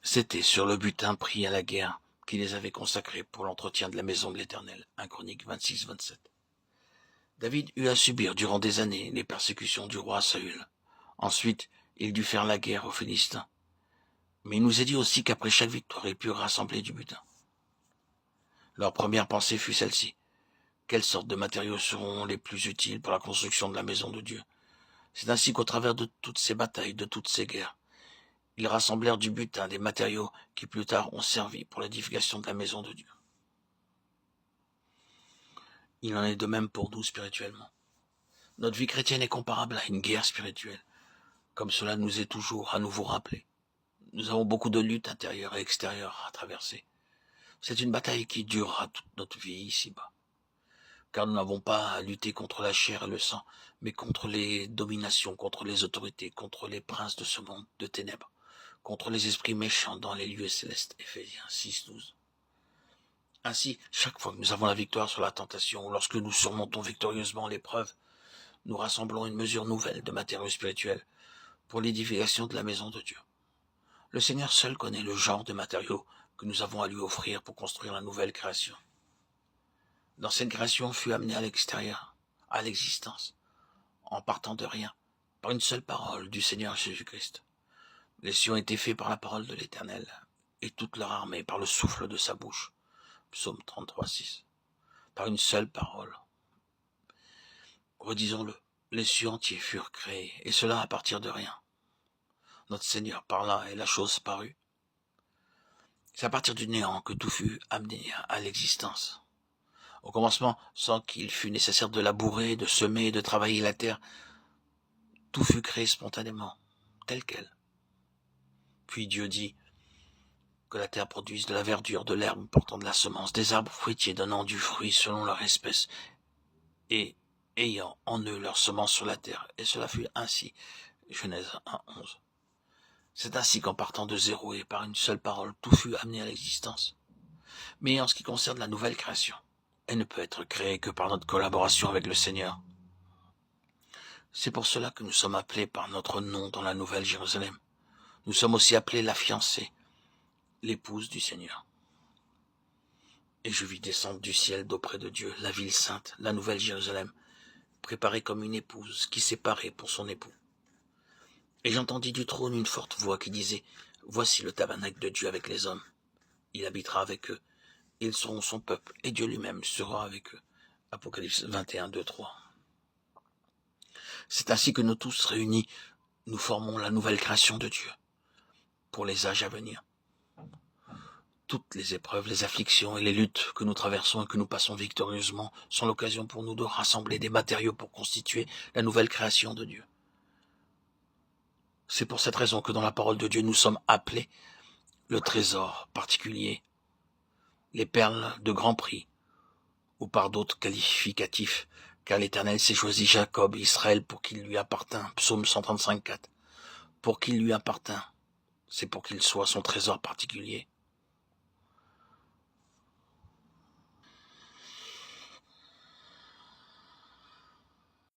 C'était sur le butin pris à la guerre qui les avait consacrés pour l'entretien de la maison de l'Éternel. 1 Chroniques 26-27. David eut à subir durant des années les persécutions du roi Saül. Ensuite, il dut faire la guerre aux Philistins. Mais il nous est dit aussi qu'après chaque victoire, ils purent rassembler du butin. Leur première pensée fut celle-ci. Quelles sortes de matériaux seront les plus utiles pour la construction de la maison de Dieu? C'est ainsi qu'au travers de toutes ces batailles, de toutes ces guerres, ils rassemblèrent du butin, des matériaux qui plus tard ont servi pour l'édification de la maison de Dieu. Il en est de même pour nous spirituellement. Notre vie chrétienne est comparable à une guerre spirituelle, comme cela nous est toujours à nouveau rappelé. Nous avons beaucoup de luttes intérieures et extérieures à traverser. C'est une bataille qui durera toute notre vie ici-bas. Car nous n'avons pas à lutter contre la chair et le sang, mais contre les dominations, contre les autorités, contre les princes de ce monde de ténèbres, contre les esprits méchants dans les lieux célestes. Éphésiens 6-12. Ainsi, chaque fois que nous avons la victoire sur la tentation, ou lorsque nous surmontons victorieusement l'épreuve, nous rassemblons une mesure nouvelle de matériaux spirituels pour l'édification de la maison de Dieu. Le Seigneur seul connaît le genre de matériaux que nous avons à lui offrir pour construire la nouvelle création. L'ancienne création fut amenée à l'extérieur, à l'existence, en partant de rien, par une seule parole du Seigneur Jésus-Christ. Les cieux ont été faits par la parole de l'Éternel, et toute leur armée par le souffle de sa bouche. Psaume 33-6. Par une seule parole. Redisons-le, les cieux entiers furent créés, et cela à partir de rien. Notre Seigneur parla et la chose parut. C'est à partir du néant que tout fut amené à l'existence. Au commencement, sans qu'il fût nécessaire de labourer, de semer, de travailler la terre, tout fut créé spontanément, tel quel. Puis Dieu dit que la terre produise de la verdure, de l'herbe portant de la semence, des arbres fruitiers donnant du fruit selon leur espèce, et ayant en eux leur semence sur la terre. Et cela fut ainsi. Genèse 1-11. C'est ainsi qu'en partant de zéro et par une seule parole, tout fut amené à l'existence. Mais en ce qui concerne la nouvelle création, elle ne peut être créée que par notre collaboration avec le Seigneur. C'est pour cela que nous sommes appelés par notre nom dans la Nouvelle Jérusalem. Nous sommes aussi appelés la fiancée, l'épouse du Seigneur. Et je vis descendre du ciel d'auprès de Dieu la ville sainte, la Nouvelle Jérusalem, préparée comme une épouse qui s'est parée pour son époux. Et j'entendis du trône une forte voix qui disait « Voici le tabernacle de Dieu avec les hommes. Il habitera avec eux. Ils seront son peuple, et Dieu lui-même sera avec eux. » Apocalypse 21, 2, 3. C'est ainsi que nous tous réunis, nous formons la nouvelle création de Dieu pour les âges à venir. Toutes les épreuves, les afflictions et les luttes que nous traversons et que nous passons victorieusement sont l'occasion pour nous de rassembler des matériaux pour constituer la nouvelle création de Dieu. C'est pour cette raison que dans la parole de Dieu, nous sommes appelés le trésor particulier, les perles de grand prix, ou par d'autres qualificatifs, car l'Éternel s'est choisi Jacob, Israël, pour qu'il lui appartint. Psaume 135, 4. Pour qu'il lui appartint, c'est pour qu'il soit son trésor particulier.